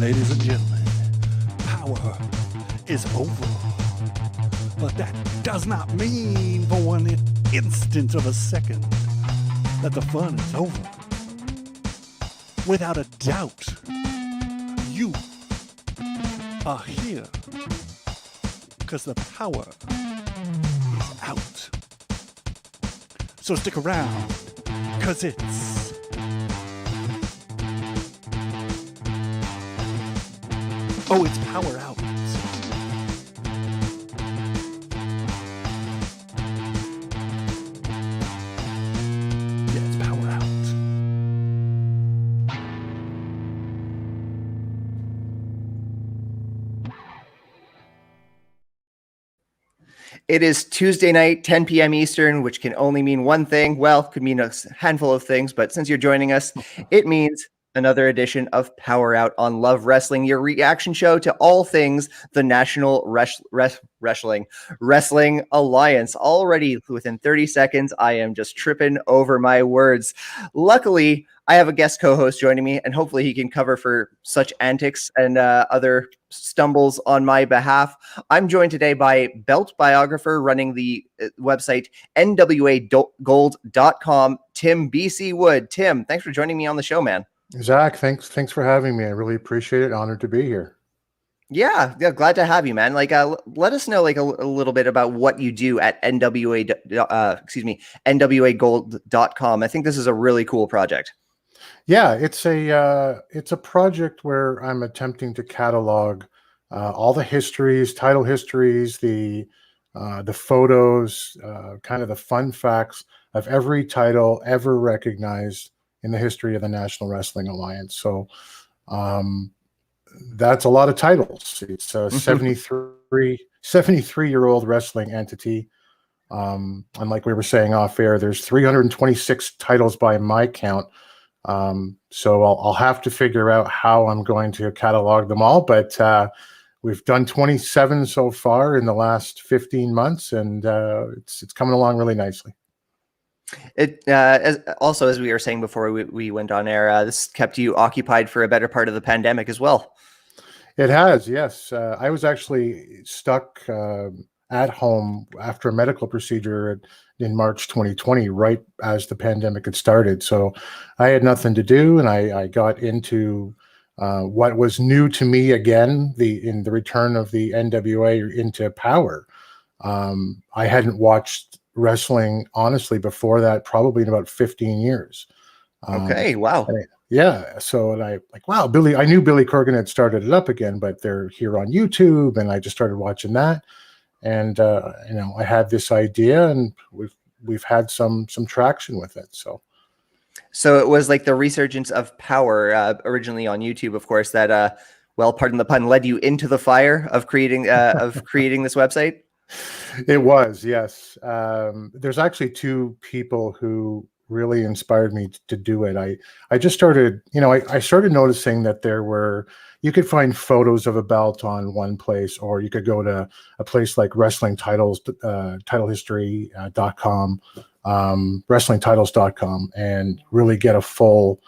Ladies and gentlemen, power is over. But that does not mean for one instant of a second that the fun is over. Without a doubt, you are here because the power is out. So stick around, because it's Power Out. Yeah, it's Power Out. It is Tuesday night, 10 p.m. Eastern, which can only mean one thing. Well, could mean a handful of things, but since you're joining us, it means another edition of Power Out on Love Wrestling, your reaction show to all things the National Wrestling Alliance. Already within 30 seconds, I am just tripping over my words. Luckily, I have a guest co-host joining me, and hopefully he can cover for such antics and other stumbles on my behalf. I'm joined today by belt biographer running the website NWAgold.com, Tim BC Wood. Tim, thanks for joining me on the show, man. Zach, thanks for having me. I really appreciate it. Honored to be here. Yeah, glad to have you, man. Like, let us know like a little bit about what you do at NWAgold.com. I think this is a really cool project. Yeah, it's a project where I'm attempting to catalog all the histories, title histories, the photos, kind of the fun facts of every title ever recognized in the history of the National Wrestling Alliance. So that's a lot of titles. It's a 73-year-old wrestling entity. And like we were saying off air, there's 326 titles by my count. So I'll have to figure out how I'm going to catalog them all, but we've done 27 so far in the last 15 months, and it's coming along really nicely. It as we were saying before we went on air, this kept you occupied for a better part of the pandemic as well. It has, yes. I was actually stuck at home after a medical procedure in March 2020, right as the pandemic had started. So I had nothing to do, and I got into what was new to me again, in the return of the NWA into Power. I hadn't watched wrestling honestly before that, probably in about 15 years. Okay, wow. Yeah, so I like, wow, I knew Billy Corgan had started it up again, but they're here on YouTube, and I just started watching that, and I had this idea, and we've had some traction with it. So it was like the resurgence of Power, originally on YouTube, of course, that well, pardon the pun, led you into the fire of creating this website. It was, yes. There's actually two people who really inspired me to do it. I just started, I started noticing that you could find photos of a belt on one place, or you could go to a place like Wrestling Titles, titlehistory.com, wrestlingtitles.com, and really get a full,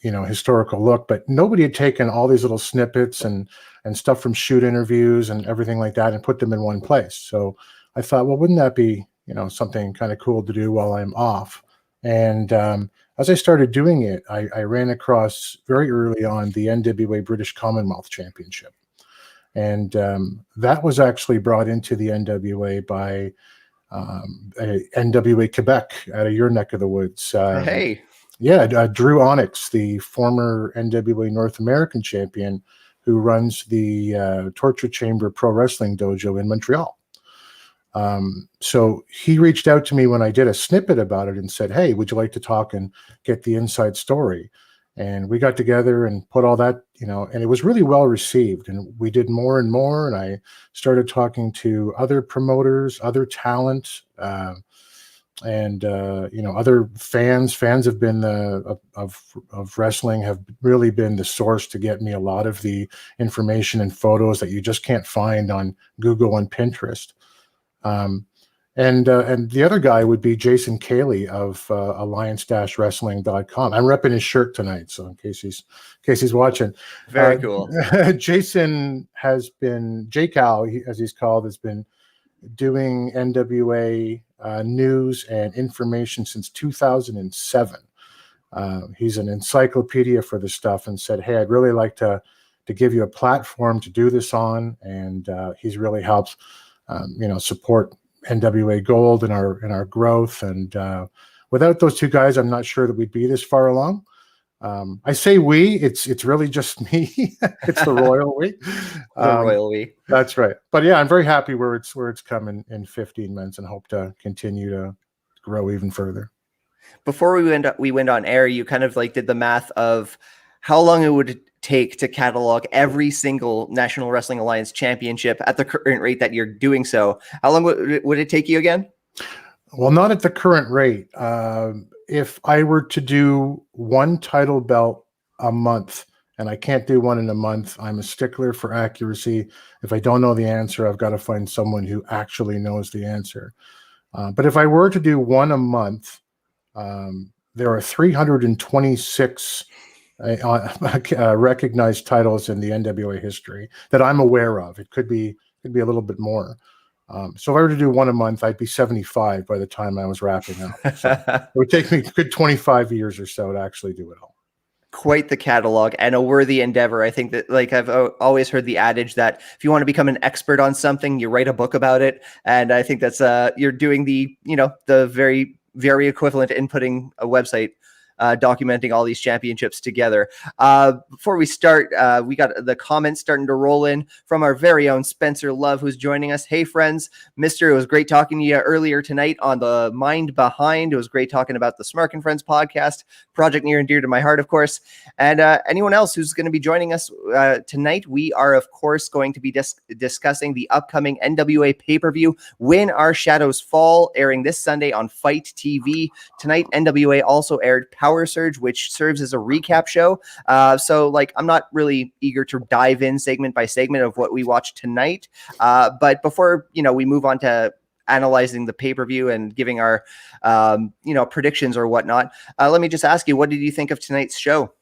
historical look. But nobody had taken all these little snippets and stuff from shoot interviews and everything like that and put them in one place. So I thought, well, wouldn't that be, something kind of cool to do while I'm off? And as I started doing it, I ran across very early on the NWA British Commonwealth Championship. And that was actually brought into the NWA by NWA Quebec out of your neck of the woods. Hey. Yeah, Drew Onyx, the former NWA North American champion, who runs the Torture Chamber Pro Wrestling Dojo in Montreal. So he reached out to me when I did a snippet about it and said, hey, would you like to talk and get the inside story? And we got together and put all that, and it was really well received. And we did more and more. And I started talking to other promoters, other talent, and other fans. Fans have been of wrestling, have really been the source to get me a lot of the information and photos that you just can't find on Google and Pinterest. And the other guy would be Jason Kylie of alliance-wrestling.com. I'm repping his shirt tonight, so in case he's watching. Very cool. Jason has been, J-Cal, as he's called, has been doing NWA news and information since 2007. He's an encyclopedia for this stuff, and said, "Hey, I'd really like to give you a platform to do this on." And he's really helped, support NWA Gold and our growth. And without those two guys, I'm not sure that we'd be this far along. I say we, it's really just me. It's the royal we. The royal we. That's right. But yeah, I'm very happy where it's come in 15 months, and hope to continue to grow even further. Before we went on air, you kind of like did the math of how long it would take to catalog every single National Wrestling Alliance championship at the current rate that you're doing so. How long would it take you again? Well, not at the current rate. If I were to do one title belt a month, and I can't do one in a month, I'm a stickler for accuracy. If I don't know the answer, I've got to find someone who actually knows the answer. But if I were to do one a month, there are 326 recognized titles in the NWA history that I'm aware of. It could be a little bit more. So if I were to do one a month, I'd be 75 by the time I was wrapping up. So it would take me a good 25 years or so to actually do it all. Quite the catalog, and a worthy endeavor. I think that, like, I've always heard the adage that if you want to become an expert on something, you write a book about it. And I think that's you're doing the very, very equivalent in putting a website documenting all these championships together. Before we start, we got the comments starting to roll in from our very own Spencer Love, who's joining us. Hey, friends. Mister, it was great talking to you earlier tonight on the Mind Behind. It was great talking about the Smark and Friends podcast, project near and dear to my heart, of course. And anyone else who's going to be joining us tonight, we are, of course, going to be discussing the upcoming NWA pay-per-view, When Our Shadows Fall, airing this Sunday on Fight TV. Tonight, NWA also aired PowerrrSurge, which serves as a recap show. So I'm not really eager to dive in segment by segment of what we watched tonight. But before, we move on to analyzing the pay-per-view and giving our, predictions or whatnot, let me just ask you, what did you think of tonight's show?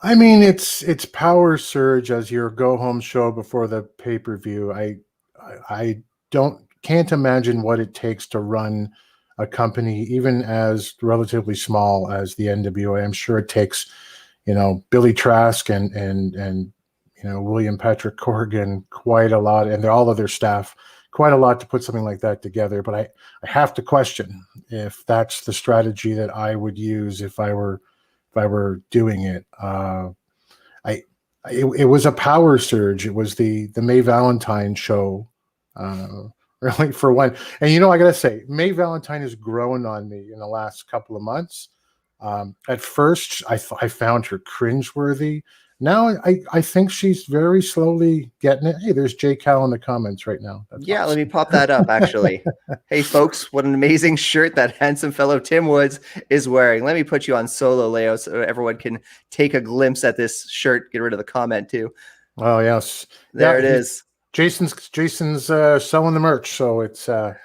I mean, it's PowerrrSurge as your go-home show before the pay-per-view. I can't imagine what it takes to run a company even as relatively small as the NWA. I'm sure it takes, Billy Trask and William Patrick Corrigan quite a lot, and all of their staff quite a lot to put something like that together. But I have to question if that's the strategy that I would use if I were doing it. It was a PowerrrSurge. It was the May Valentine show. Really, for one. And I gotta say, May Valentine has grown on me in the last couple of months. At first, I found her cringeworthy. Now I think she's very slowly getting it. Hey, there's J. Cal in the comments right now. That's awesome. Let me pop that up, actually. Hey, folks, what an amazing shirt that handsome fellow Tim Woods is wearing. Let me put you on solo layout so everyone can take a glimpse at this shirt. Get rid of the comment, too. Oh, yes. There it is. Jason's selling the merch, so it's I'm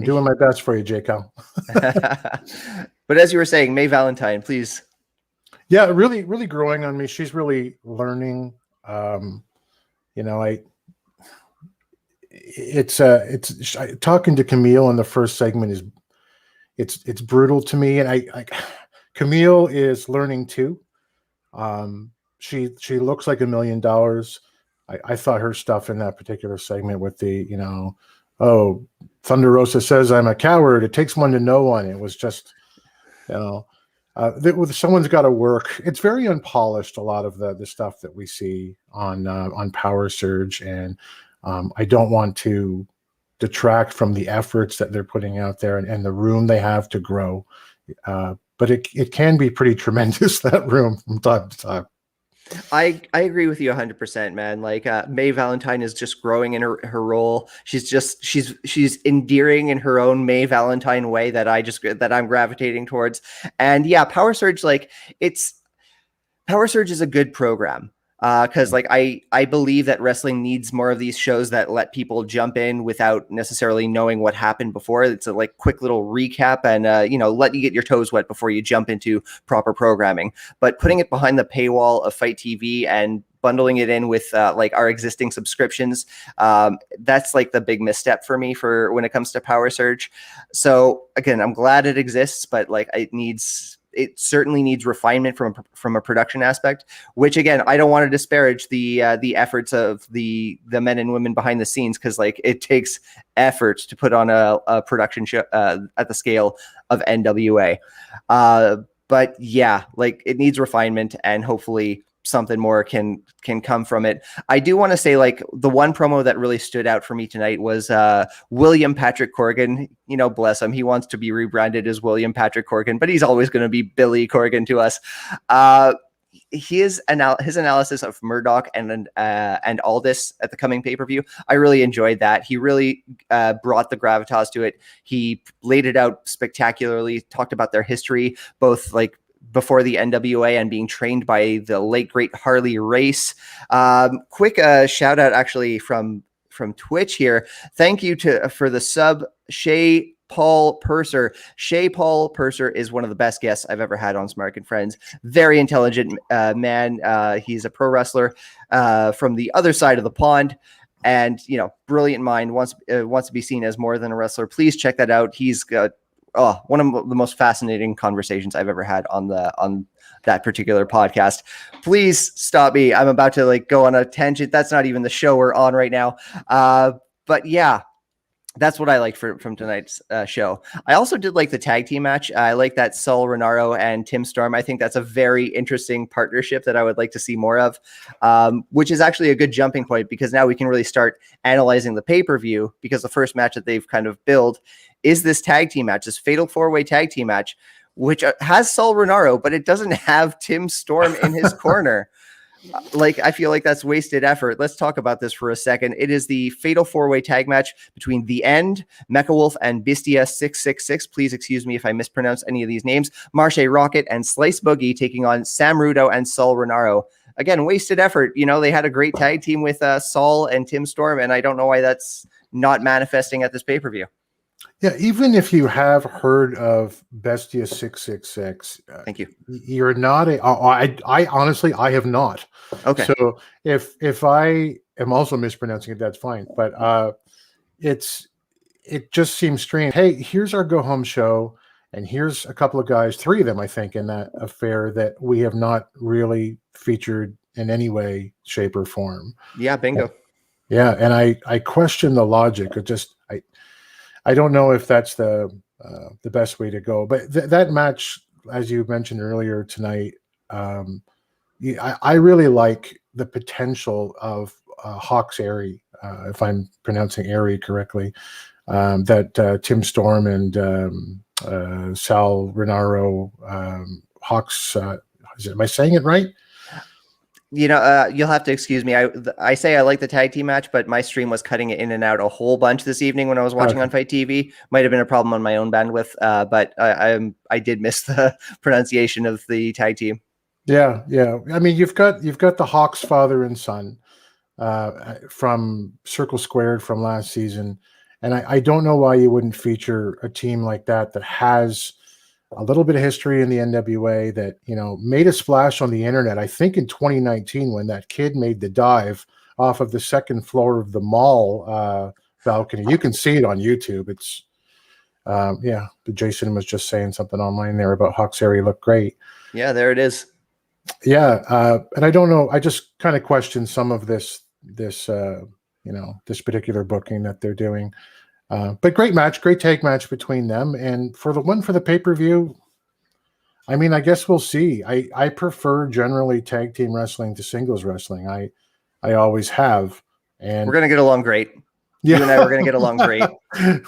doing my best for you, J. Cal. But as you were saying, May Valentine, please. Yeah, really, really growing on me. She's really learning. It's talking to Camille in the first segment it's brutal to me, and Camille is learning too. She looks like $1 million. I thought her stuff in that particular segment with the, Thunderosa says I'm a coward. It takes one to know one. It was just, someone's got to work. It's very unpolished, a lot of the stuff that we see on PowerrrSurge, and I don't want to detract from the efforts that they're putting out there and the room they have to grow. But it can be pretty tremendous, that room, from time to time. I agree with you 100%, man. May Valentine is just growing in her role. She's endearing in her own May Valentine way that I'm gravitating towards. And yeah, PowerrrSurge, PowerrrSurge is a good program. Because like I believe that wrestling needs more of these shows that let people jump in without necessarily knowing what happened before. It's a like quick little recap and let you get your toes wet before you jump into proper programming. But putting it behind the paywall of Fight TV and bundling it in with like our existing subscriptions, that's like the big misstep for me for when it comes to PowerrrSurge. So again, I'm glad it exists, but like it certainly needs refinement from a production aspect, which again, I don't want to disparage the efforts of the men and women behind the scenes, because like it takes effort to put on a production show at the scale of NWA. But yeah, like it needs refinement, and hopefully something more can come from it. I do want to say, like, the one promo that really stood out for me tonight was William Patrick Corgan. Bless him. He wants to be rebranded as William Patrick Corgan, but he's always going to be Billy Corgan to us. His analysis of Murdoch and Aldis at the coming pay-per-view, I really enjoyed that. He really brought the gravitas to it. He laid it out spectacularly, talked about their history, both like before the NWA and being trained by the late great Harley Race. Quick shout out actually from Twitch here. Thank you for the sub, Shay Paul Purser. Shay Paul Purser is one of the best guests I've ever had on Smart and Friends. Very intelligent man. He's a pro wrestler from the other side of the pond. And, brilliant mind, wants to be seen as more than a wrestler. Please check that out. He's got one of the most fascinating conversations I've ever had on that particular podcast. Please stop me. I'm about to go on a tangent. That's not even the show we're on right now. But yeah, that's what I liked from tonight's show. I also did like the tag team match. I like that Saul Renaro and Tim Storm. I think that's a very interesting partnership that I would like to see more of, which is actually a good jumping point, because now we can really start analyzing the pay-per-view, because the first match that they've kind of built is this tag team match, this fatal 4-way tag team match, which has Saul Renaro, but it doesn't have Tim Storm in his corner. I feel like that's wasted effort. Let's talk about this for a second. It is the fatal 4-way tag match between The End, Mecha Wolf, and Bistia 666. Please excuse me if I mispronounce any of these names. Marche Rocket and Slice Boogie taking on Sam Rudo and Saul Renaro. Again, wasted effort. They had a great tag team with Saul and Tim Storm, and I don't know why that's not manifesting at this pay-per-view. Yeah, even if you have heard of Bestia 666, thank you. You're not I honestly, I have not. Okay. So if I am also mispronouncing it, that's fine. But it just seems strange. Hey, here's our go home show, and here's a couple of guys, 3 of them, I think, in that affair that we have not really featured in any way, shape, or form. Yeah, bingo. Yeah, and I question the logic. I don't know if that's the best way to go, but that match, as you mentioned earlier tonight, I really like the potential of Hawks Airy, if I'm pronouncing Airy correctly, that Tim Storm and Sal Renaro, Hawks. Am I saying it right? You'll have to excuse me. I say I like the tag team match, but my stream was cutting it in and out a whole bunch this evening when I was watching on Fight TV. Might have been a problem on my own bandwidth, but I did miss the pronunciation of the tag team. Yeah. I mean, you've got the Hawks father and son from Circle Squared from last season, and I don't know why you wouldn't feature a team like that has a little bit of history in the NWA, that made a splash on the internet, I think in 2019, when that kid made the dive off of the second floor of the mall balcony. You can see it on YouTube. It's Jason was just saying something online there about Hawks Airy looked great. Yeah, there it is. Yeah, and I don't know, I just kind of question some of this particular booking that they're doing. But great match, great tag match between them. And for the pay-per-view, I mean, I guess we'll see. I prefer generally tag team wrestling to singles wrestling. I always have. And we're going to get along great. Yeah. You and I were going to get along great.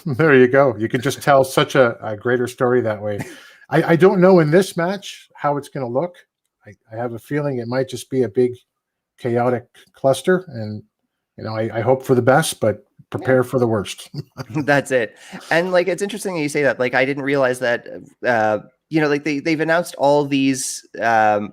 There you go. You can just tell such a greater story that way. I don't know in this match how it's going to look. I have a feeling it might just be a big chaotic cluster. And, I hope for the best, but prepare for the worst. That's it. And it's interesting that you say that. I didn't realize that, they've announced all these, the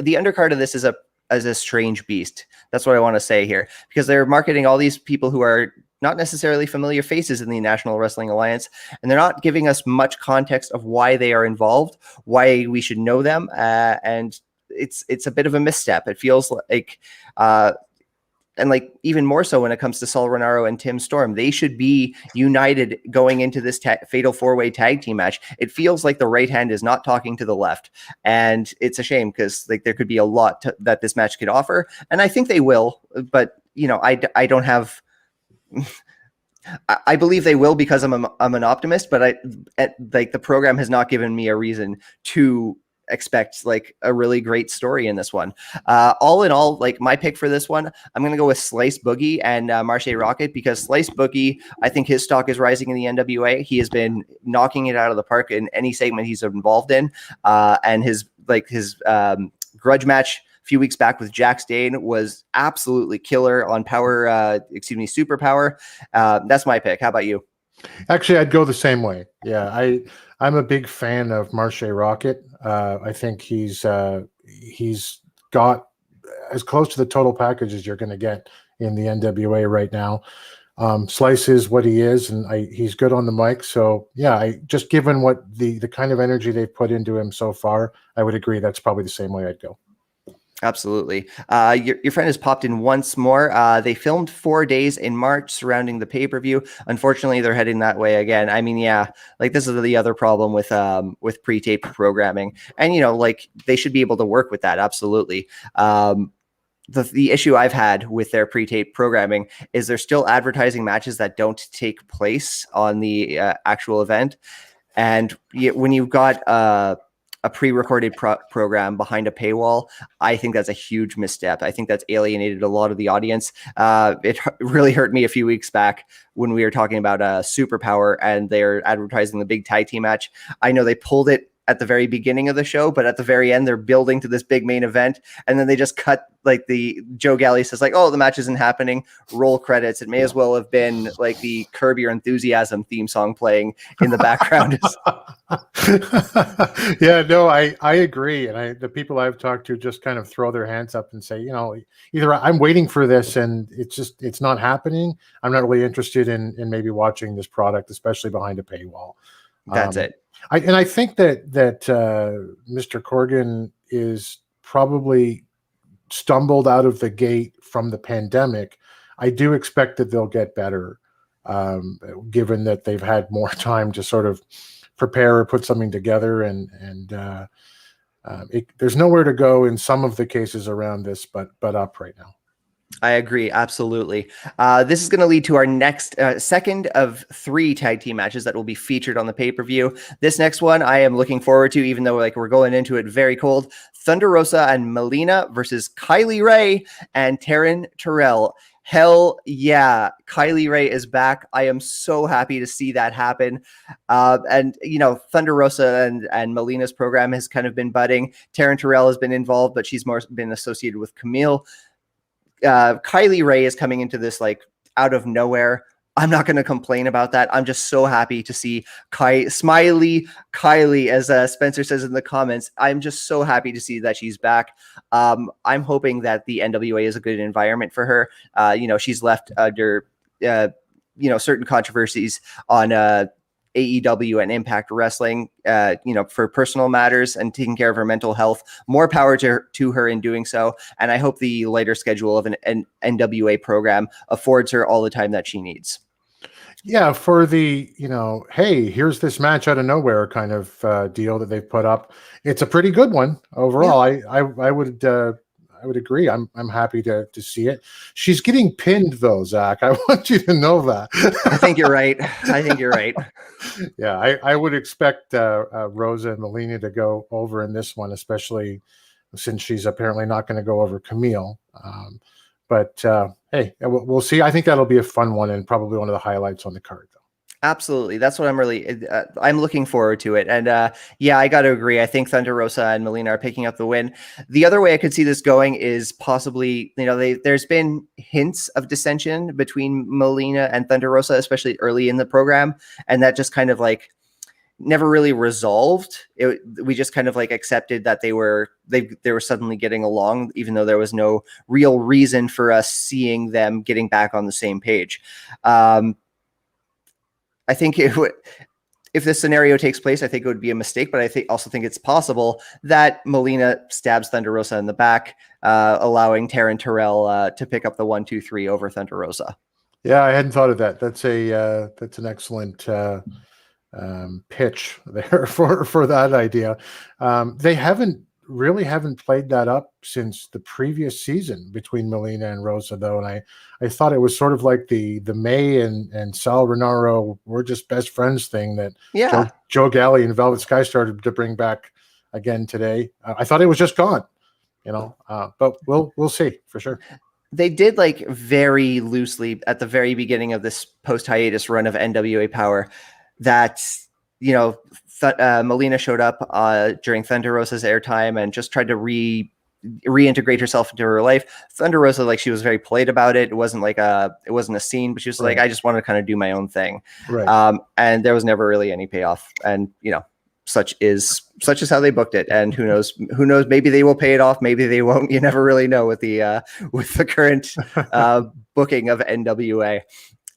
undercard of this is a as a strange beast. That's what I want to say here, because they're marketing all these people who are not necessarily familiar faces in the National Wrestling Alliance, and they're not giving us much context of why they are involved, why we should know them, and it's a bit of a misstep. It feels like, and like even more so when it comes to Saul Renaro and Tim Storm, they should be united going into this fatal 4-way tag team match. It feels like the right hand is not talking to the left, and it's a shame because like there could be a lot that this match could offer, and I think they will. But you know, I don't have. I believe they will because I'm an optimist, but like the program has not given me a reason to expect like a really great story in this one. All in all, like my pick for this one, I'm going to go with Slice Boogie and Marche Rocket, because Slice Boogie, I think his stock is rising in the NWA. He has been knocking it out of the park in any segment he's involved in. And his grudge match a few weeks back with Jack Stain was absolutely killer on Superpower. That's my pick. How about you? Actually, I'd go the same way. Yeah, I'm a big fan of Marche Rocket. I think he's got as close to the total package as you're going to get in the NWA right now. Slice is what he is, and he's good on the mic. So yeah, just given what the kind of energy they've put into him so far, I would agree that's probably the same way I'd go. Absolutely. Your friend has popped in once more. They filmed 4 days in March surrounding the pay-per-view. Unfortunately, they're heading that way again. I mean, yeah, like this is the other problem with pre-taped programming, and you know, like they should be able to work with that. Absolutely. The issue I've had with their pre-taped programming is they're still advertising matches that don't take place on the actual event, and when you've got a pre-recorded program behind a paywall, I think that's a huge misstep. I think that's alienated a lot of the audience. It really hurt me a few weeks back when we were talking about Superpower and they're advertising the big tag team match. I know they pulled it at the very beginning of the show, but at the very end, they're building to this big main event. And then they just cut, like the Joe Galley says, like, oh, the match isn't happening. Roll credits. It may as well have been like the Curb Your Enthusiasm theme song playing in the background. Yeah, no, I agree. And the people I've talked to just kind of throw their hands up and say, you know, either I'm waiting for this and it's not happening. I'm not really interested in maybe watching this product, especially behind a paywall. That's it. I think that Mr. Corgan is probably stumbled out of the gate from the pandemic. I do expect that they'll get better, given that they've had more time to sort of prepare or put something together. And there's nowhere to go in some of the cases around this, but up right now. I agree. Absolutely. This is going to lead to our next second of 3 tag team matches that will be featured on the pay-per-view. This next one I am looking forward to, even though like we're going into it very cold. Thunderosa and Molina versus Kylie Ray and Terrell. Hell yeah. Kylie Ray is back. I am so happy to see that happen. And, you know, Thunderosa and Molina's program has kind of been budding. Terrell has been involved, but she's more been associated with Camille. Kylie Ray is coming into this like out of nowhere. I'm not going to complain about that. I'm just so happy to see Smiley Kylie, as Spencer says in the comments. I'm just so happy to see that she's back. I'm hoping that the NWA is a good environment for her. You know, she's left under, you know, certain controversies on AEW and Impact Wrestling, you know, for personal matters and taking care of her mental health. More power to her in doing so. And I hope the lighter schedule of an NWA program affords her all the time that she needs. Yeah, for the, you know, hey, here's this match out of nowhere kind of deal that they've put up. It's a pretty good one overall. Yeah. I would agree. I'm happy to see it. She's getting pinned though, Zach. I want you to know that. I think you're right. I think you're right. Yeah, I would expect Rosa and Molina to go over in this one, especially since she's apparently not going to go over Camille. But hey, we'll see. I think that'll be a fun one and probably one of the highlights on the card, though. Absolutely. That's what I'm looking forward to it. And yeah, I got to agree. I think Thunderosa and Molina are picking up the win. The other way I could see this going is possibly, you know, there's been hints of dissension between Molina and Thunderosa, especially early in the program. And that just kind of like, never really resolved. We just kind of like accepted that they were suddenly getting along, even though there was no real reason for us seeing them getting back on the same page. I think if this scenario takes place, I think it would be a mistake, but I also think it's possible that Molina stabs Thunderosa in the back, allowing Taryn Terrell to pick up the 1-2-3 over Thunderosa. Yeah, I hadn't thought of that. That's an excellent pitch there for that idea. They haven't played that up since the previous season between Molina and Rosa, though, and I thought it was sort of like the May and Sal Renaro we're just best friends thing that Joe Galley and Velvet Sky started to bring back again today. I thought it was just gone, but we'll see for sure. They did like very loosely at the very beginning of this post hiatus run of NWA Power that, Molina showed up during Thunderosa's airtime and just tried to reintegrate herself into her life. Thunderosa, like, she was very polite about it. It wasn't a scene, but she was like, I just want to kind of do my own thing. Right. And there was never really any payoff. And, such is how they booked it. And who knows, maybe they will pay it off. Maybe they won't. You never really know with the current booking of NWA.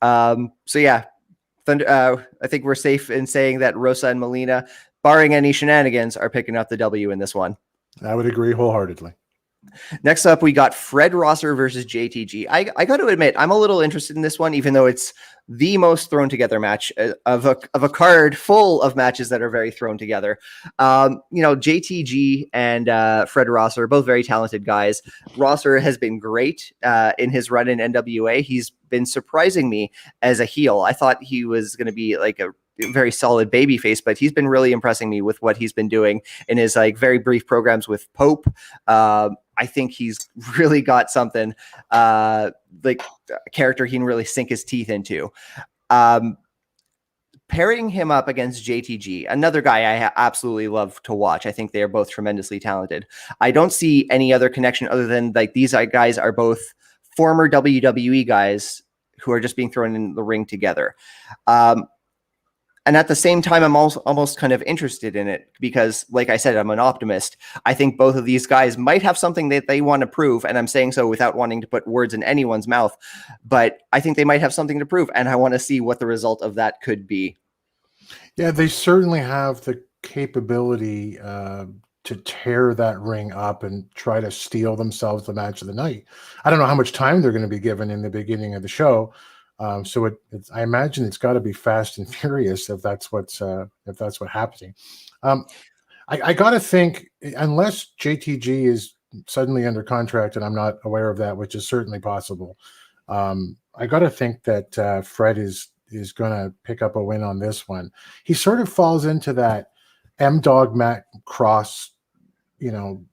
So yeah, I think we're safe in saying that Rosa and Molina, barring any shenanigans, are picking up the W in this one. I would agree wholeheartedly. Next up, we got Fred Rosser versus JTG. I got to admit, I'm a little interested in this one, even though it's the most thrown together match of a card full of matches that are very thrown together. JTG and Fred Rosser, both very talented guys. Rosser has been great in his run in NWA. He's been surprising me as a heel. I thought he was going to be like a very solid baby face, but he's been really impressing me with what he's been doing in his like very brief programs with Pope. I think he's really got something like a character he can really sink his teeth into. Pairing him up against JTG, another guy I absolutely love to watch. I think they are both tremendously talented. I don't see any other connection other than like these guys are both former WWE guys who are just being thrown in the ring together. And at the same time, I'm almost kind of interested in it because, like I said, I'm an optimist. I think both of these guys might have something that they want to prove, and I'm saying so without wanting to put words in anyone's mouth, but I think they might have something to prove, and I want to see what the result of that could be. Yeah, they certainly have the capability to tear that ring up and try to steal themselves the match of the night. I don't know how much time they're going to be given in the beginning of the show. So I imagine it's got to be fast and furious if that's what's happening. I got to think, unless JTG is suddenly under contract, and I'm not aware of that, which is certainly possible. I got to think that Fred is going to pick up a win on this one. He sort of falls into that M-Dog Matt Cross,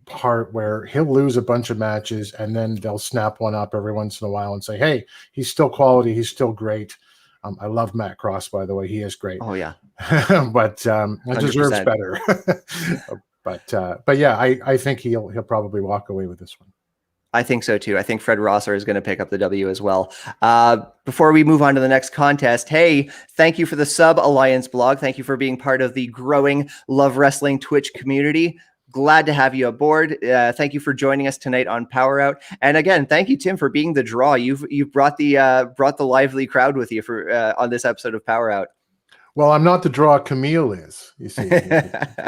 part where he'll lose a bunch of matches and then they'll snap one up every once in a while and say, hey, he's still quality. He's still great. I love Matt Cross, by the way. He is great. Oh yeah. But he deserves better. but yeah, I think he'll probably walk away with this one. I think so too. I think Fred Rosser is going to pick up the W as well. Before we move on to the next contest, hey, thank you for the Sub Alliance blog. Thank you for being part of the growing Love Wrestling Twitch community. Glad to have you aboard. Thank you for joining us tonight on PowerrrOut. And again, thank you, Tim, for being the draw. You've brought the lively crowd with you for on this episode of PowerrrOut. Well, I'm not the draw. Camille is, you see,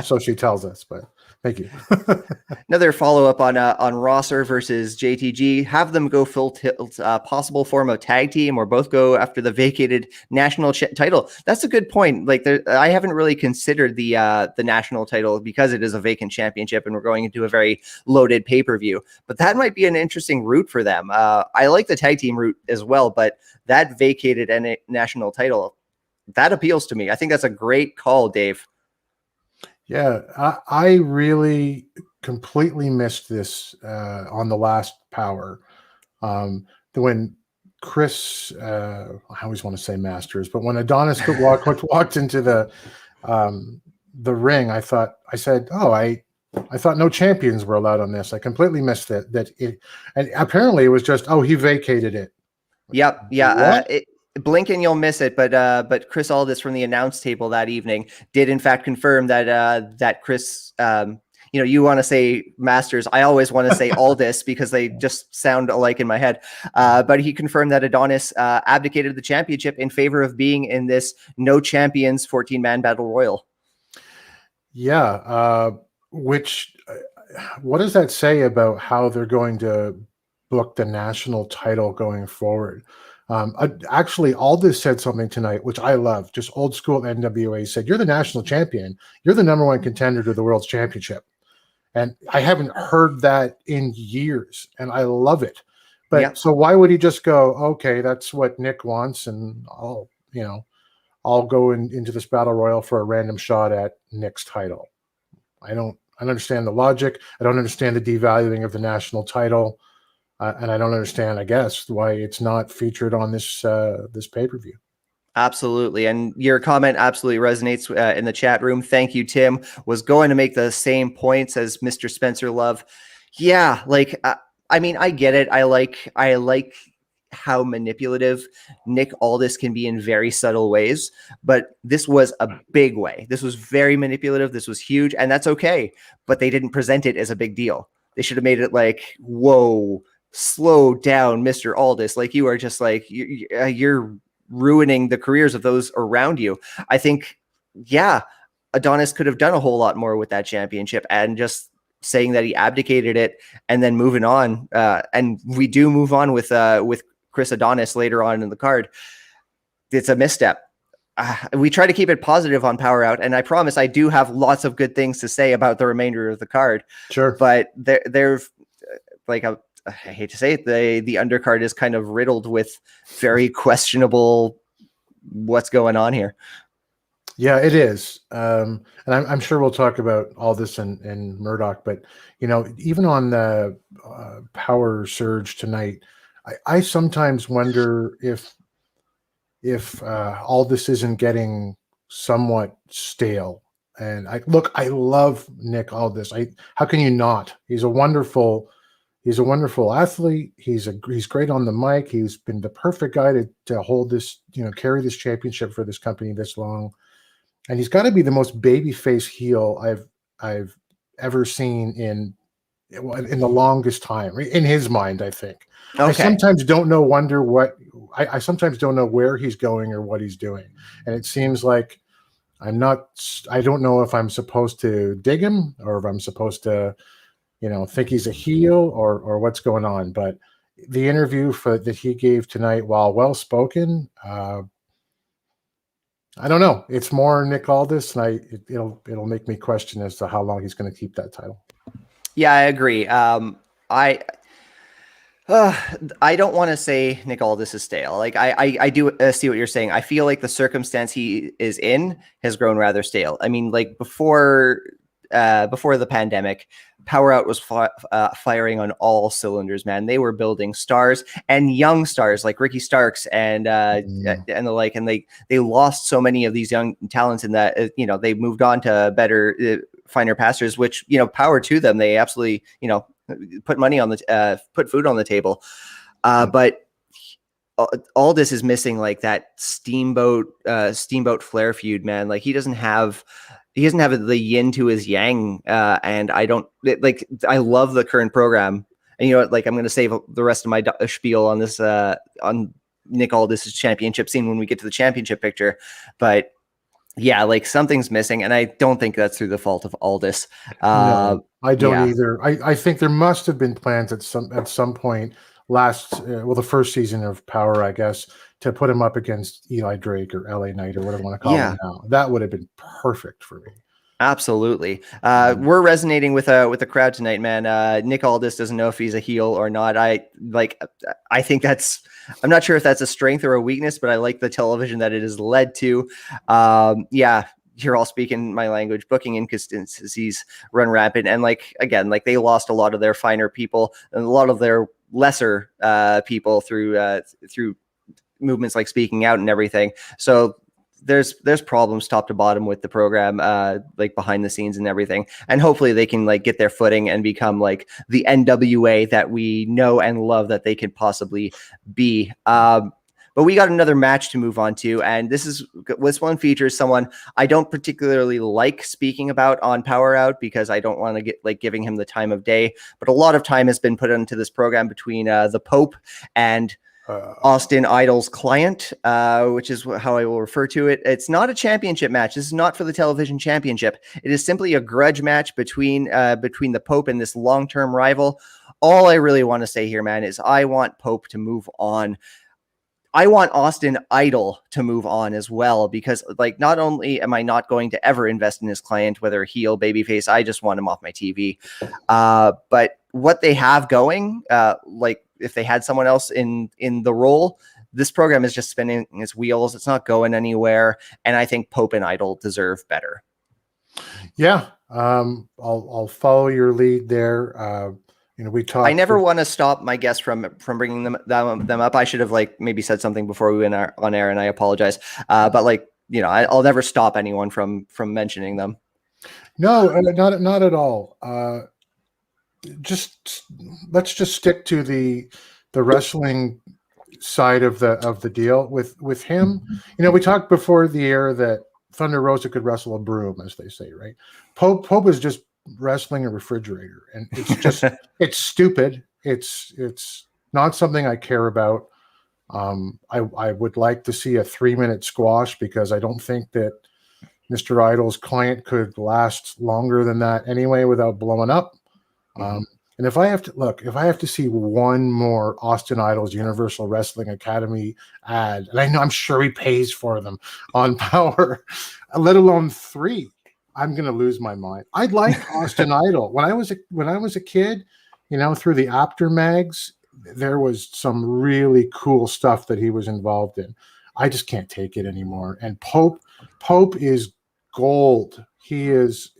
so she tells us. But thank you. Another follow-up on Rosser versus JTG. Have them go full tilt, possible form of tag team, or both go after the vacated national title. That's a good point. Like, I haven't really considered the national title because it is a vacant championship, and we're going into a very loaded pay-per-view. But that might be an interesting route for them. I like the tag team route as well, but that vacated national title, that appeals to me. I think that's a great call, Dave. Yeah, I really completely missed this on the last Power. When Chris, I always want to say Masters, but when Adonis walked into the ring, I thought no champions were allowed on this. I completely missed that. And apparently it was just, he vacated it. Yep. Yeah. blink and you'll miss it, but Chris Aldis from the announce table that evening did in fact confirm that Chris, you want to say Masters, I always want to say Aldis because they just sound alike in my head. But he confirmed that Adonis abdicated the championship in favor of being in this no champions 14-man battle royal. Yeah, what does that say about how they're going to book the national title going forward? Actually, Aldis said something tonight, which I love. Just old school NWA said, "You're the national champion. You're the number one contender to the world's championship." And I haven't heard that in years, and I love it. But So why would he just go, "Okay, that's what Nick wants, and I'll go into this battle royal for a random shot at Nick's title"? I don't understand the logic. I don't understand the devaluing of the national title. And I don't understand, I guess, why it's not featured on this pay-per-view. Absolutely. And your comment absolutely resonates in the chat room. Thank you, Tim. Was going to make the same points as Mr. Spencer Love. Yeah, I mean, I get it. I like how manipulative Nick Aldis can be in very subtle ways, but this was a big way. This was very manipulative. This was huge, and that's okay. But they didn't present it as a big deal. They should have made it like, whoa, slow down, Mr. Aldis. Like, you are just like, you're ruining the careers of those around you. I think, Adonis could have done a whole lot more with that championship, and just saying that he abdicated it and then moving on. And we do move on with Chris Adonis later on in the card. It's a misstep. We try to keep it positive on PowerrrOut, and I promise I do have lots of good things to say about the remainder of the card. Sure. But they're like, I hate to say it, the undercard is kind of riddled with very questionable what's going on here. Yeah, it is. And I'm sure we'll talk about all this in Murdoch, but even on the PowerrrSurge tonight, I sometimes wonder if all this isn't getting somewhat stale. And I love Nick Aldis. How can you not? He's a wonderful athlete. He's great on the mic. He's been the perfect guy to hold this, carry this championship for this company this long. And he's got to be the most babyface heel I've ever seen in the longest time, in his mind, I think. Okay. I sometimes don't know where he's going or what he's doing. And it seems like I don't know if I'm supposed to dig him or if I'm supposed to, think he's a heel or what's going on. But the interview that he gave tonight, while well-spoken, I don't know. It's more Nick Aldis, and it'll make me question as to how long he's going to keep that title. Yeah, I agree. I don't want to say Nick Aldis is stale. Like, I do see what you're saying. I feel like the circumstance he is in has grown rather stale. I mean, like before the pandemic, PowerrrOut was firing on all cylinders, man. They were building stars and young stars like Ricky Starks and the like, and they lost so many of these young talents in that they moved on to better, finer pastures. Which power to them. They absolutely put money on put food on the table, but Aldis is missing like that steamboat Flair feud, man. Like he doesn't have the yin to his yang, and I love the current program. And I'm going to save the rest of my spiel on this on Nick Aldis' championship scene when we get to the championship picture. But yeah, like something's missing, and I don't think that's through the fault of Aldis. No, I don't either. I think there must have been plans at some point the first season of Power, I guess, to put him up against Eli Drake or LA Knight or whatever you want to call him now. That would have been perfect for me. Absolutely. We're resonating with the crowd tonight, man. Nick Aldis doesn't know if he's a heel or not. I think I'm not sure if that's a strength or a weakness, but I like the television that it has led to. You're all speaking my language. Booking inconsistencies run rampant. And they lost a lot of their finer people and a lot of their lesser people through movements like speaking out and everything. So there's problems top to bottom with the program, like behind the scenes and everything. And hopefully they can get their footing and become like the NWA that we know and love that they could possibly be. But we got another match to move on to, and this one features someone I don't particularly like speaking about on PowerrrOut because I don't want to get like giving him the time of day. But a lot of time has been put into this program between the Pope and Austin Idol's client, which is how I will refer to it. It's not a championship match. This is not for the television championship. It is simply a grudge match between the Pope and this long-term rival. All I really want to say here, man, is I want Pope to move on. I want Austin Idol to move on as well, because like not only am I not going to ever invest in his client, whether heel, babyface, I just want him off my TV. But what they have going, like if they had someone else in the role, this program is just spinning its wheels. It's not going anywhere. And I think Pope and Idol deserve better. Yeah. I'll follow your lead there. We talked. I never want to stop my guests from bringing them up. I should have like maybe said something before we went on air, and I apologize. But like, I'll never stop anyone from mentioning them. No, not at all. Let's just stick to the wrestling side of the deal with him. We talked before the air that Thunderosa could wrestle a broom, as they say, right? Pope is just wrestling a refrigerator, and it's just it's stupid. It's not something I care about. I would like to see a 3-minute squash, because I don't think that Mr. Idol's client could last longer than that anyway without blowing up. And if I have to see one more Austin Idol's Universal Wrestling Academy ad, and I'm sure he pays for them on Power, let alone 3, I'm going to lose my mind. I'd like Austin Idol. When I was a kid, through the After mags, there was some really cool stuff that he was involved in. I just can't take it anymore. And Pope is gold. He is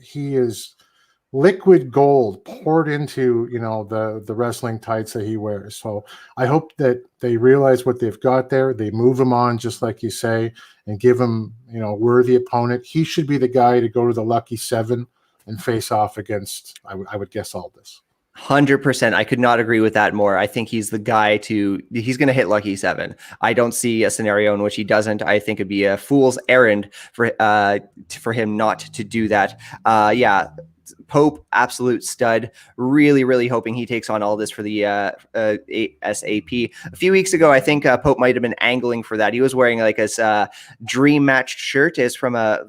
liquid gold poured into the wrestling tights that he wears. So I hope that they realize what they've got there. They move him on, just like you say, and give him a worthy opponent. He should be the guy to go to the Lucky 7 and face off against, I would guess, Aldis. 100%. I could not agree with that more. I think he's the guy he's going to hit Lucky 7. I don't see a scenario in which he doesn't. I think it'd be a fool's errand for him not to do that. Yeah. Pope, absolute stud. Really, really hoping he takes on Aldis for the SAP. A few weeks ago, I think Pope might have been angling for that. He was wearing like his Dream Match shirt. Is from a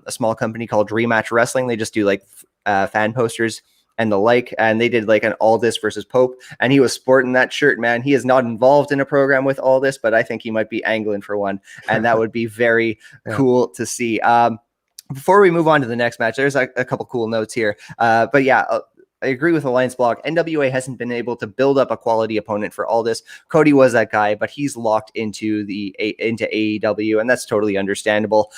small company called Dream Match Wrestling. They just do like fan posters and the like, and they did like an Aldis versus Pope, and he was sporting that shirt, man. He is not involved in a program with Aldis, but I think he might be angling for one, and that would be very cool to see. Before we move on to the next match, there's a couple cool notes here. But yeah, I agree with Alliance Blog. NWA hasn't been able to build up a quality opponent for Aldis. Cody was that guy, but he's locked into AEW, and that's totally understandable.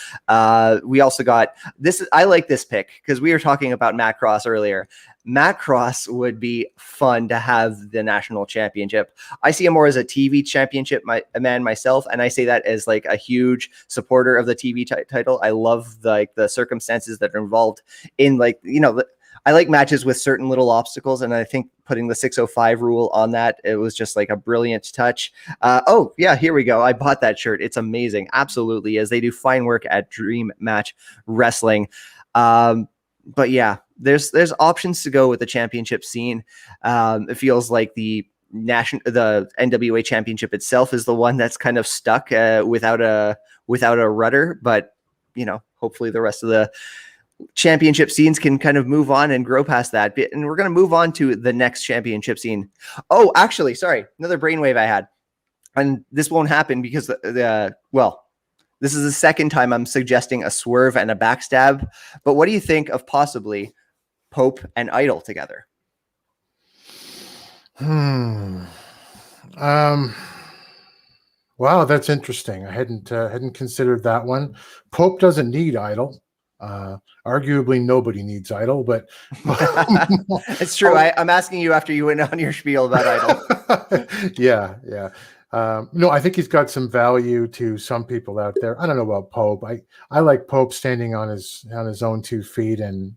We also got this. I like this pick because we were talking about Matt Cross earlier. Matt Cross would be fun to have the national championship. I see him more as a TV championship man myself, and I say that as like a huge supporter of the TV title. I love the circumstances that are involved in I like matches with certain little obstacles, and I think putting the 605 rule on that, it was just like a brilliant touch. Oh yeah, here we go. I bought that shirt. It's amazing. Absolutely, as they do fine work at Dream Match Wrestling. But yeah, there's options to go with the championship scene. It feels like the NWA championship itself is the one that's kind of stuck without a rudder. But hopefully the rest of the championship scenes can kind of move on and grow past that. And we're going to move on to the next championship scene. Oh, actually, sorry, another brainwave I had, and this won't happen because this is the second time I'm suggesting a swerve and a backstab. But what do you think of possibly Pope and Idol together? Wow, that's interesting. I hadn't considered that one. Pope doesn't need Idol. Arguably, nobody needs Idol, but it's true. I'm asking you after you went on your spiel about Idol. Yeah. No, I think he's got some value to some people out there. I don't know about Pope. I like Pope standing on his own 2 feet, and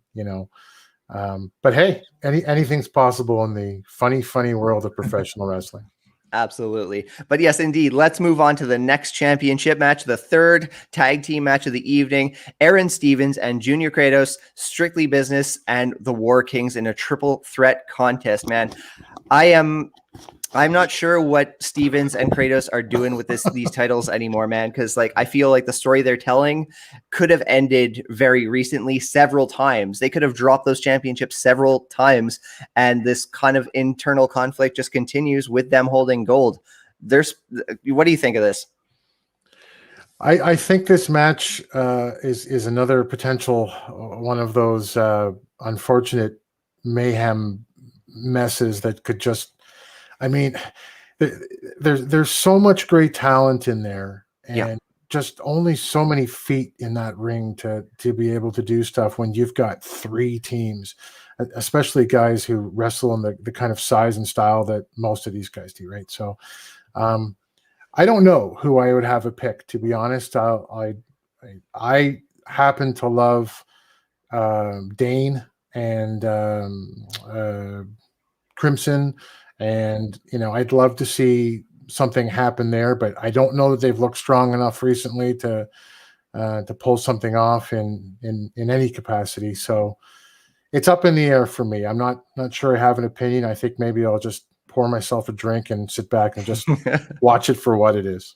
but hey, anything's possible in the funny world of professional wrestling. Absolutely. But yes, indeed. Let's move on to the next championship match, the third tag team match of the evening. Aaron Stevens and Junior Kratos, Strictly Business, and the War Kings in a triple threat contest, man. I'm not sure what Stevens and Kratos are doing with these titles anymore, man, because like I feel like the story they're telling could have ended very recently several times. They could have dropped those championships several times, and this kind of internal conflict just continues with them holding gold. What do you think of this? I think this match is another potential one of those unfortunate mayhem messes that could just. I mean, there's so much great talent in there, and just only so many feet in that ring to be able to do stuff when you've got three teams, especially guys who wrestle in the kind of size and style that most of these guys do, right? So I don't know who I would have a pick, to be honest. I happen to love Dane and Crimson. And, I'd love to see something happen there, but I don't know that they've looked strong enough recently to pull something off in any capacity. So it's up in the air for me. I'm not sure I have an opinion. I think maybe I'll just pour myself a drink and sit back and just watch it for what it is.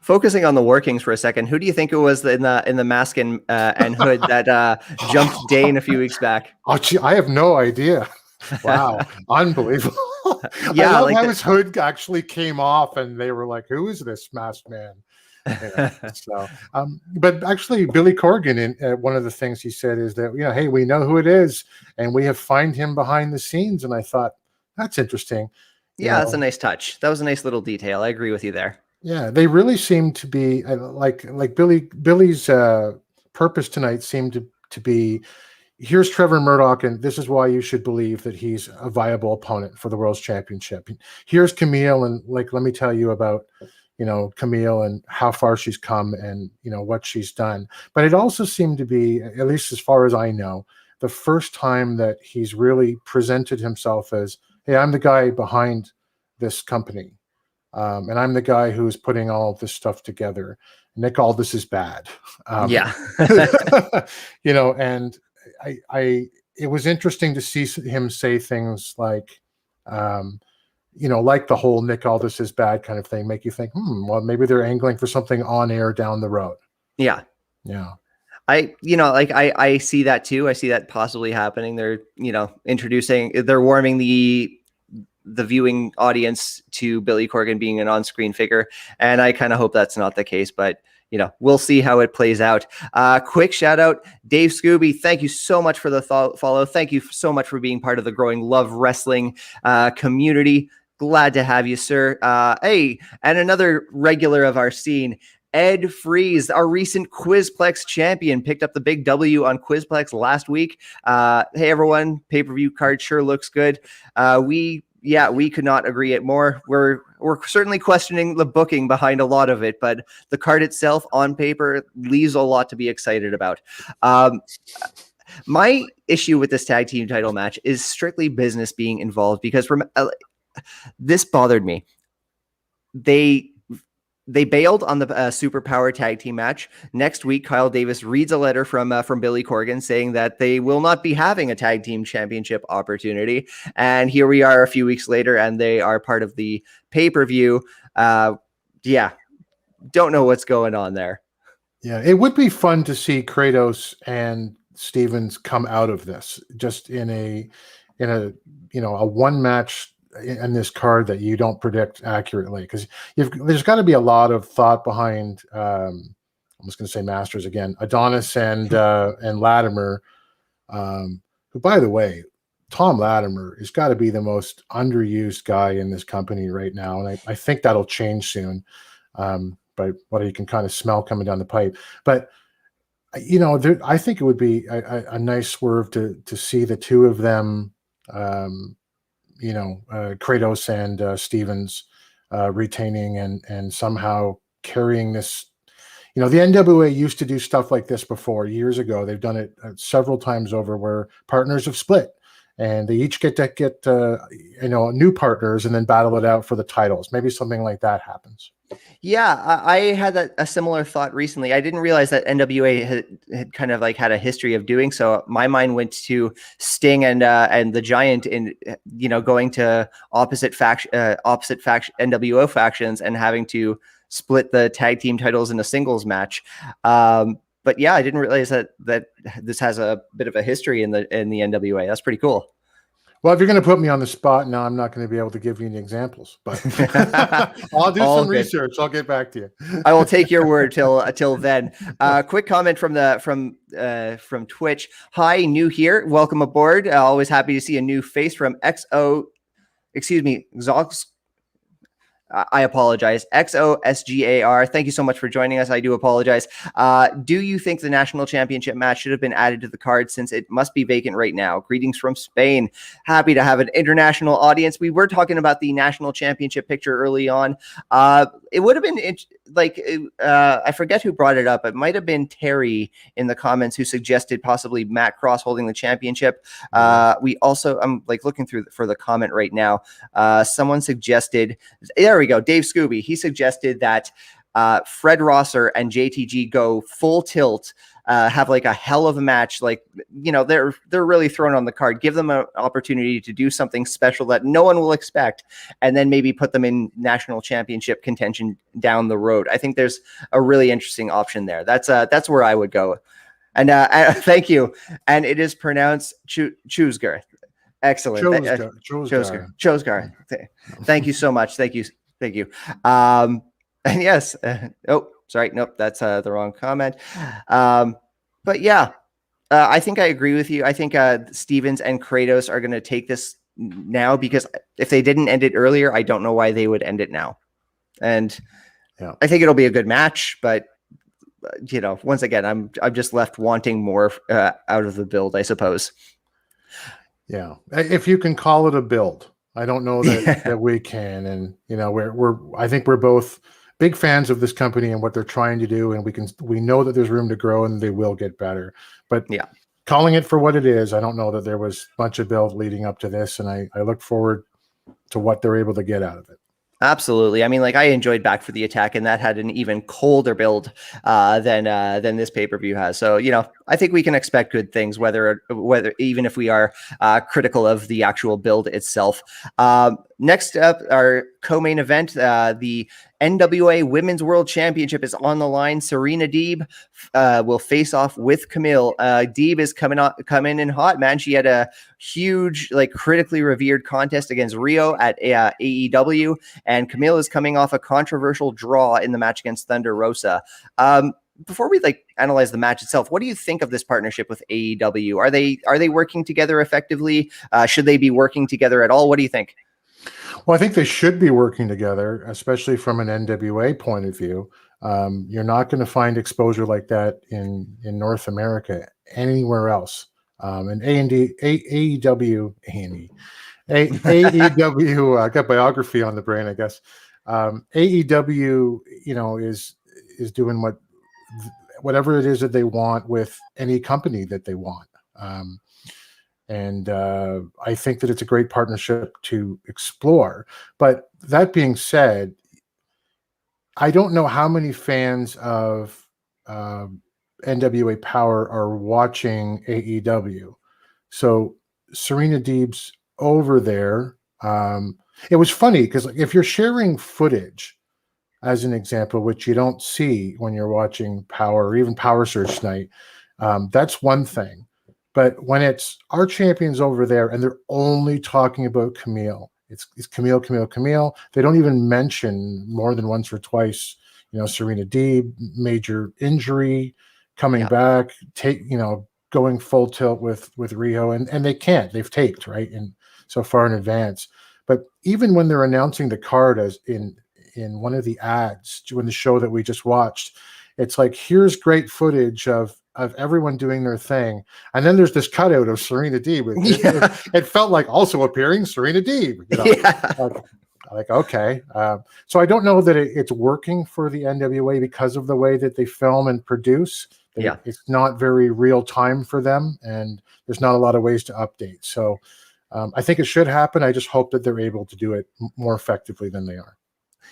Focusing on the War Kings for a second, who do you think it was in the mask and hood that jumped Dane a few weeks back? Oh, gee, I have no idea. Wow, unbelievable. Yeah, I love how his hood actually came off, and they were like, "Who is this masked man?" So, but actually, Billy Corgan, one of the things he said is that hey, we know who it is, and we have found him behind the scenes. And I thought that's interesting. Yeah, that's a nice touch. That was a nice little detail. I agree with you there. Yeah, they really seem to be like Billy's purpose tonight seemed to be. Here's Trevor Murdoch, and this is why you should believe that he's a viable opponent for the World's Championship. Here's Camille, and let me tell you about, Camille and how far she's come and, what she's done. But it also seemed to be, at least as far as I know, the first time that he's really presented himself as, hey, I'm the guy behind this company. And I'm the guy who's putting all of this stuff together. Nick Aldis is bad. Yeah. And it was interesting to see him say things like, like the whole Nick Aldis is bad kind of thing, make you think, well, maybe they're angling for something on air down the road. Yeah. Yeah. I see that too. I see that possibly happening. They're, they're warming the viewing audience to Billy Corgan being an on-screen figure. And I kind of hope that's not the case, but we'll see how it plays out. Quick shout out, Dave Scooby. Thank you so much for the follow. Thank you so much for being part of the growing Love Wrestling community. Glad to have you, sir. Hey, and another regular of our scene, Ed Freeze, our recent Quizplex champion, picked up the big W on Quizplex last week. Hey, everyone, pay-per-view card sure looks good. We could not agree it more. We're certainly questioning the booking behind a lot of it, but the card itself on paper leaves a lot to be excited about. My issue with this tag team title match is Strictly Business being involved because this bothered me. They bailed on the Superpower tag team match. Next week, Kyle Davis reads a letter from Billy Corgan saying that they will not be having a tag team championship opportunity. And here we are a few weeks later, and they are part of the pay-per-view. Don't know what's going on there. Yeah, it would be fun to see Kratos and Stevens come out of this just in a one match in this card that you don't predict accurately, because there's got to be a lot of thought behind. I'm just going to say Masters again, Adonis and Latimer, who, by the way, Tom Latimer has got to be the most underused guy in this company right now, and I think that'll change soon. But what you can kind of smell coming down the pipe, but I think it would be a nice swerve to see the two of them. Kratos and Stevens retaining and somehow carrying this. The NWA used to do stuff like this before years ago. They've done it several times over where partners have split and they each get new partners and then battle it out for the titles. Maybe something like that happens. Yeah, I had a similar thought recently. I didn't realize that NWA had kind of like had a history of doing so. My mind went to Sting and the Giant in going to opposite NWO factions and having to split the tag team titles in a singles match. But yeah, I didn't realize that this has a bit of a history in the NWA. That's pretty cool. Well, if you're going to put me on the spot now, I'm not going to be able to give you any examples, but I'll do some research. I'll get back to you. I will take your word till then. Quick comment from Twitch. Hi, new here. Welcome aboard. Always happy to see a new face from Zox. I apologize. XOSGAR. Thank you so much for joining us. I do apologize. Do you think the national championship match should have been added to the card since it must be vacant right now? Greetings from Spain. Happy to have an international audience. We were talking about the national championship picture early on. It would have been I forget who brought it up. It might have been Terry in the comments who suggested possibly Matt Cross holding the championship. We also, I'm like looking through for the comment right now. Someone suggested, there we go, Dave Scooby. He suggested that Fred Rosser and JTG go full tilt, have like a hell of a match. Like, they're really thrown on the card. Give them an opportunity to do something special that no one will expect, and then maybe put them in national championship contention down the road. I think there's a really interesting option there. That's where I would go. And thank you. And it is pronounced Chusgar. Excellent. Chosgar. Thank you so much. Thank you. And yes. Sorry. Nope. That's the wrong comment. But yeah, I think I agree with you. I think Stevens and Kratos are going to take this now, because if they didn't end it earlier, I don't know why they would end it now. And I think it'll be a good match, but once again, I'm just left wanting more out of the build, I suppose. Yeah, if you can call it a build. I don't know that we can, and I think we're both big fans of this company and what they're trying to do, and we know that there's room to grow and they will get better. But yeah, calling it for what it is, I don't know that there was a bunch of build leading up to this, and I look forward to what they're able to get out of it. Absolutely. I mean, like, I enjoyed Back for the Attack, and that had an even colder build than this pay-per-view has. So, I think we can expect good things, whether even if we are critical of the actual build itself. Next up, our co-main event, the NWA Women's World Championship is on the line. Serena Deeb will face off with Camille. Deeb is coming in hot, man. She had a huge, critically revered contest against Rio at AEW, and Camille is coming off a controversial draw in the match against Thunderosa. Before we analyze the match itself, what do you think of this partnership with AEW? Are they working together effectively? Should they be working together at all? What do you think? Well, I think they should be working together, especially from an NWA point of view. You're not going to find exposure like that in North America anywhere else. And AEW, I got biography on the brain, I guess. AEW, is doing whatever it is that they want with any company that they want. And I think that it's a great partnership to explore. But that being said, I don't know how many fans of NWA Power are watching AEW. So Serena Deeb's over there. It was funny because if you're sharing footage, as an example, which you don't see when you're watching Power or even PowerrrSurge tonight, that's one thing. But when it's our champions over there and they're only talking about Camille, it's Camille. They don't even mention more than once or twice, Serena Deeb, major injury, coming back, going full tilt with Rio, and they can't. They've taped, right? And so far in advance. But even when they're announcing the card as in one of the ads, when the show that we just watched, it's like, here's great footage of everyone doing their thing. And then there's this cutout of Serena Deeb. It felt like also appearing Serena Deeb. Okay. So I don't know that it's working for the NWA because of the way that they film and produce. It's not very real time for them, and there's not a lot of ways to update. So I think it should happen. I just hope that they're able to do it more effectively than they are.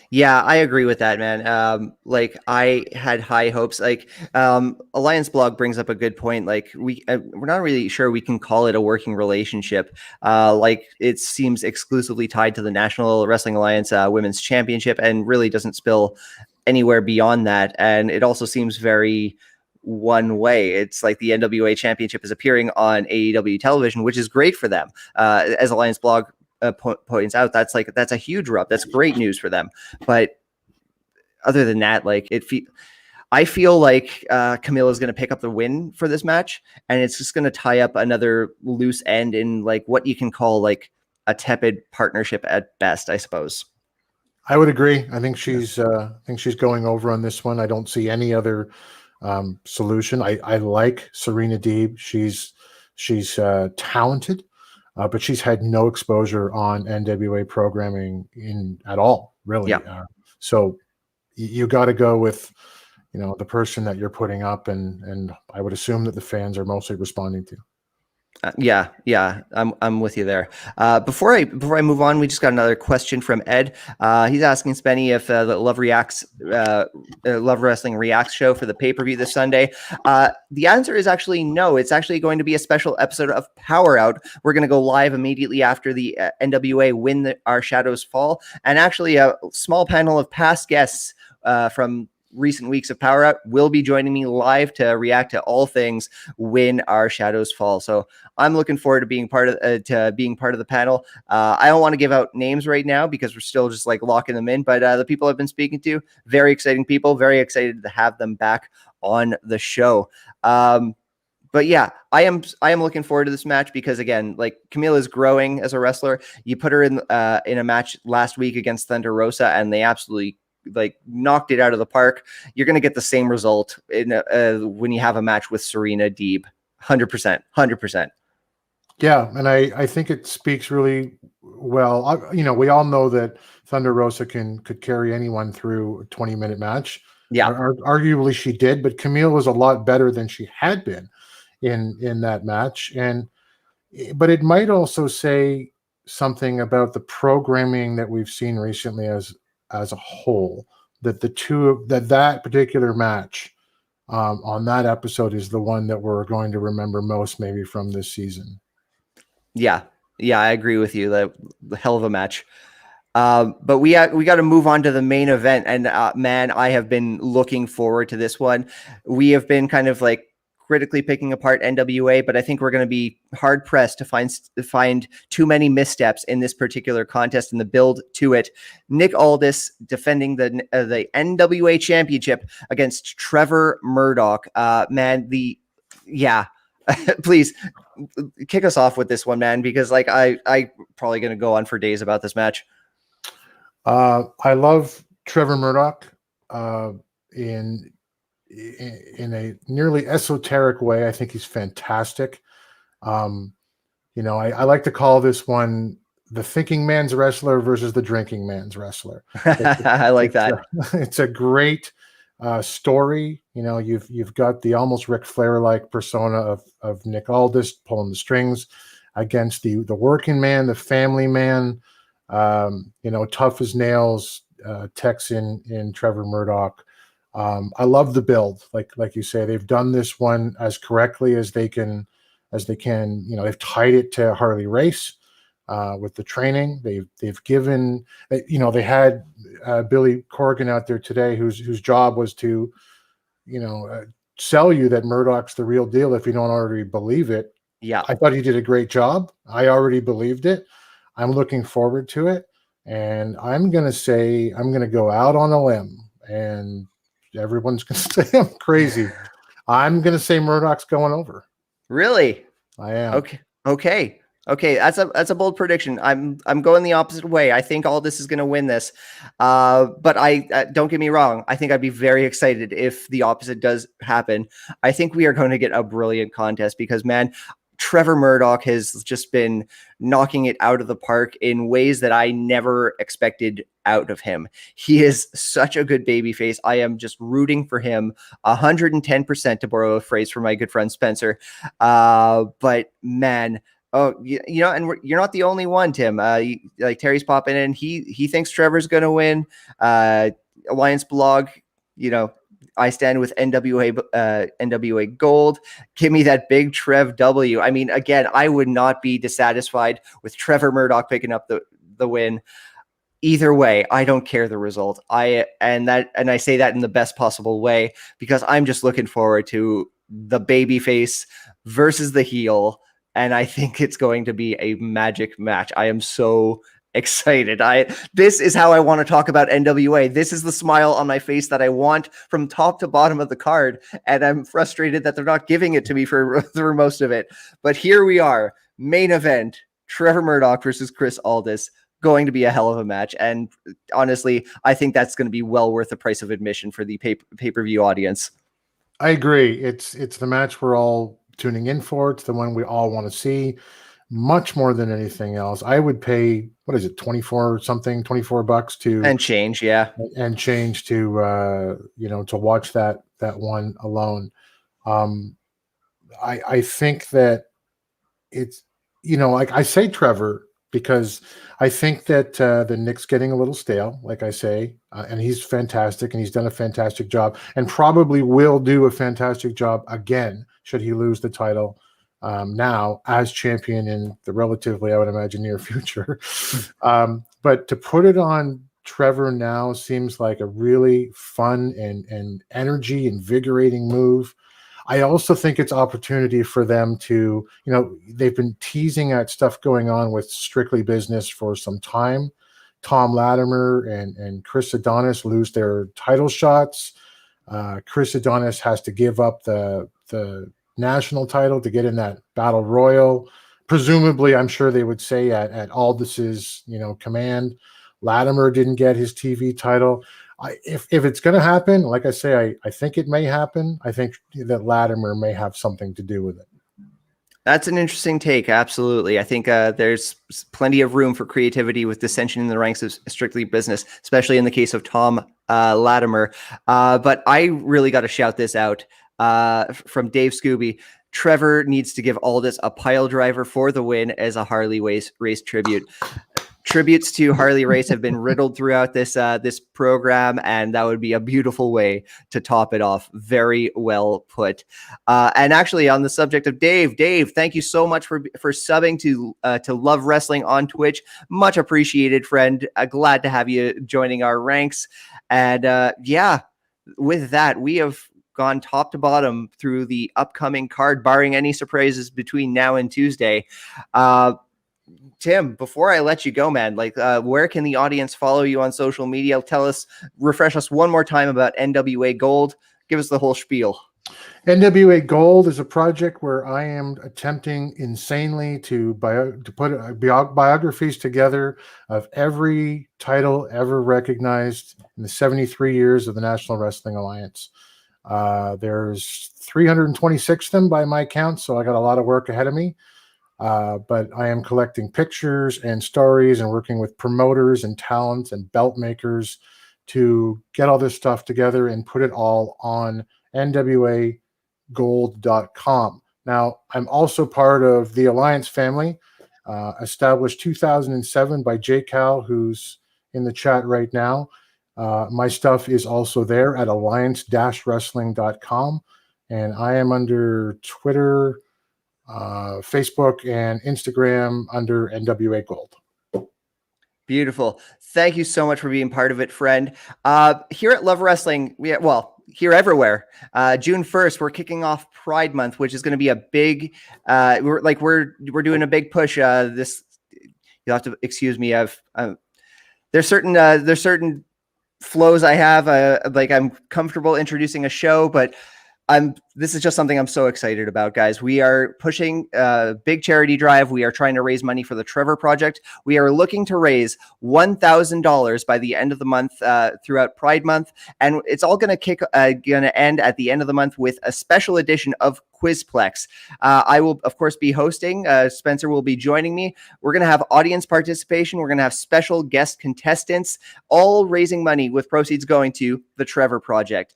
Yeah, I agree with that, man. Like I had high hopes. Like Alliance Blog brings up a good point. Like we're not really sure we can call it a working relationship. Like it seems exclusively tied to the National Wrestling Alliance Women's Championship, and really doesn't spill anywhere beyond that. And it also seems very one way. It's like the NWA Championship is appearing on AEW television, which is great for them. As Alliance Blog points out, that's a huge rub. That's great news for them. But other than that, like I feel like Camille is going to pick up the win for this match, and it's just going to tie up another loose end in like what you can call like a tepid partnership at best, I suppose. I would agree. I think she's going over on this one. I don't see any other solution. I like Serena Deeb. She's talented. But she's had no exposure on NWA programming at all, really. Yeah. So you got to go with, the person that you're putting up, and I would assume that the fans are mostly responding to. Yeah, I'm with you there. Before I move on, we just got another question from Ed. He's asking Spenny if the Love Wrestling Reacts show for the pay-per-view this Sunday. The answer is actually no. It's actually going to be a special episode of PowerrrOut. We're going to go live immediately after the NWA win Our Shadows Fall, and actually a small panel of past guests from recent weeks of PowerrrOut will be joining me live to react to all things When Our Shadows Fall. So I'm looking forward to being part of the panel. I don't want to give out names right now because we're still just like locking them in, but the people I've been speaking to, very exciting people, very excited to have them back on the show. But yeah, I am looking forward to this match because, again, like Camille is growing as a wrestler. You put her in a match last week against Thunderosa, and they absolutely like knocked it out of the park. You're going to get the same result when you have a match with Serena Deeb. 100%. Yeah, and I think it speaks really well. We all know that Thunderosa could carry anyone through a 20-minute match. Yeah, arguably she did, but Camille was a lot better than she had been in that match. But it might also say something about the programming that we've seen recently as a whole, that that particular match on that episode is the one that we're going to remember most, maybe from this season. Yeah, I agree with you. The hell of a match. But we got to move on to the main event, and man, I have been looking forward to this one. We have been kind of like critically picking apart NWA, but I think we're going to be hard pressed to find too many missteps in this particular contest and the build to it. Nick Aldis defending the NWA championship against Trevor Murdoch. Please kick us off with this one, man, because like I probably going to go on for days about this match. I love Trevor Murdoch in a nearly esoteric way. I think he's fantastic. I like to call this one the thinking man's wrestler versus the drinking man's wrestler. I like that. It's a great story. You've got the almost Ric Flair-like persona of Nick Aldis pulling the strings against the working man, the family man, tough as nails, Texan in Trevor Murdoch. I love the build. Like you say, they've done this one as correctly as they can. They've tied it to Harley Race with the training. They've given. They had Billy Corgan out there today, whose job was to, sell you that Murdoch's the real deal if you don't already believe it. Yeah, I thought he did a great job. I already believed it. I'm looking forward to it, and I'm going to go out on a limb, and everyone's going to say I'm crazy. I'm going to say Murdoch's going over. Really? I am. Okay. That's a bold prediction. I'm going the opposite way. I think Aldis is going to win this. But I don't get me wrong. I think I'd be very excited if the opposite does happen. I think we are going to get a brilliant contest because, man, Trevor Murdoch has just been knocking it out of the park in ways that I never expected out of him. He is such a good babyface. I am just rooting for him 110%, to borrow a phrase from my good friend Spencer. But man, Oh, you know, and you're not the only one, Tim. Like Terry's popping in. He thinks Trevor's going to win. Alliance blog, you know, I stand with NWA Gold. Give me that big Trev W. I mean, again, I would not be dissatisfied with Trevor Murdoch picking up the win. Either way, I don't care the result. I say that in the best possible way, because I'm just looking forward to the babyface versus the heel, and I think it's going to be a magic match. I am so excited. This is how I want to talk about NWA. This is the smile on my face that I want from top to bottom of the card, and I'm frustrated that they're not giving it to me for most of it. But here we are, main event: Trevor Murdoch versus Chris Aldis. Going to be a hell of a match, and honestly, I think that's going to be well worth the price of admission for the pay-per-view audience. I agree. It's the match we're all tuning in for. It's the one we all want to see, much more than anything else. I would pay, what is it, $24 to and change, yeah, and change to to watch that one alone. I think that it's, like I say, Trevor, because I think that the Nick's getting a little stale, like I say, and he's fantastic, and he's done a fantastic job, and probably will do a fantastic job again should he lose the title now as champion in the relatively, I would imagine, near future. But to put it on Trevor now seems like a really fun and energy invigorating move. I also think it's opportunity for them to, they've been teasing at stuff going on with Strictly Business for some time. Tom Latimer and Chris Adonis lose their title shots. Chris Adonis has to give up the national title to get in that battle royal. Presumably, I'm sure they would say at Aldis's, command. Latimer didn't get his TV title. If it's going to happen, like I say, I think it may happen. I think that Latimer may have something to do with it. That's an interesting take. Absolutely. I think there's plenty of room for creativity with dissension in the ranks of Strictly Business, especially in the case of Tom Latimer. But I really got to shout this out from Dave Scooby. Trevor needs to give Aldis a pile driver for the win as a Harley race tribute. Tributes to Harley race have been riddled throughout this program, and that would be a beautiful way to top it off. Very well put. And actually, on the subject of Dave, thank you so much for subbing to Love Wrestling on Twitch. Much appreciated, friend. Glad to have you joining our ranks. And with that, we have gone top to bottom through the upcoming card, barring any surprises between now and Tuesday. Tim, before I let you go, man, where can the audience follow you on social media? Refresh us one more time about NWA Gold. Give us the whole spiel. NWA Gold is a project where I am attempting insanely to put biographies together of every title ever recognized in the 73 years of the National Wrestling Alliance. There's 326 of them by my count, so I got a lot of work ahead of me. But I am collecting pictures and stories and working with promoters and talents and belt makers to get all this stuff together and put it all on NWAGold.com. Now, I'm also part of the Alliance family, established 2007 by Jay Cal, who's in the chat right now. My stuff is also there at alliance-wrestling.com, and I am under Twitter, Facebook, and Instagram under NWA Gold. Beautiful. Thank you so much for being part of it, friend. Here at Love Wrestling, here everywhere. June 1st, we're kicking off Pride Month, which is going to be a big. We're doing a big push. This, you'll have to excuse me. There's certain flows I have. I'm comfortable introducing a show, but this is just something I'm so excited about, guys. We are pushing a big charity drive. We are trying to raise money for the Trevor Project. We are looking to raise $1,000 by the end of the month throughout Pride Month, and it's all going to end at the end of the month with a special edition of Quizplex. I will, of course, be hosting. Spencer will be joining me. We're going to have audience participation. We're going to have special guest contestants, all raising money with proceeds going to the Trevor Project.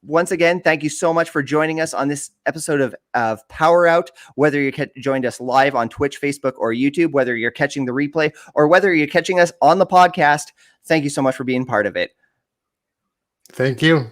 once again, thank you so much for joining us on this episode of Power Out. Whether you joined us live on Twitch, Facebook, or YouTube, whether you're catching the replay, or whether you're catching us on the podcast, thank you so much for being part of it. Thank you.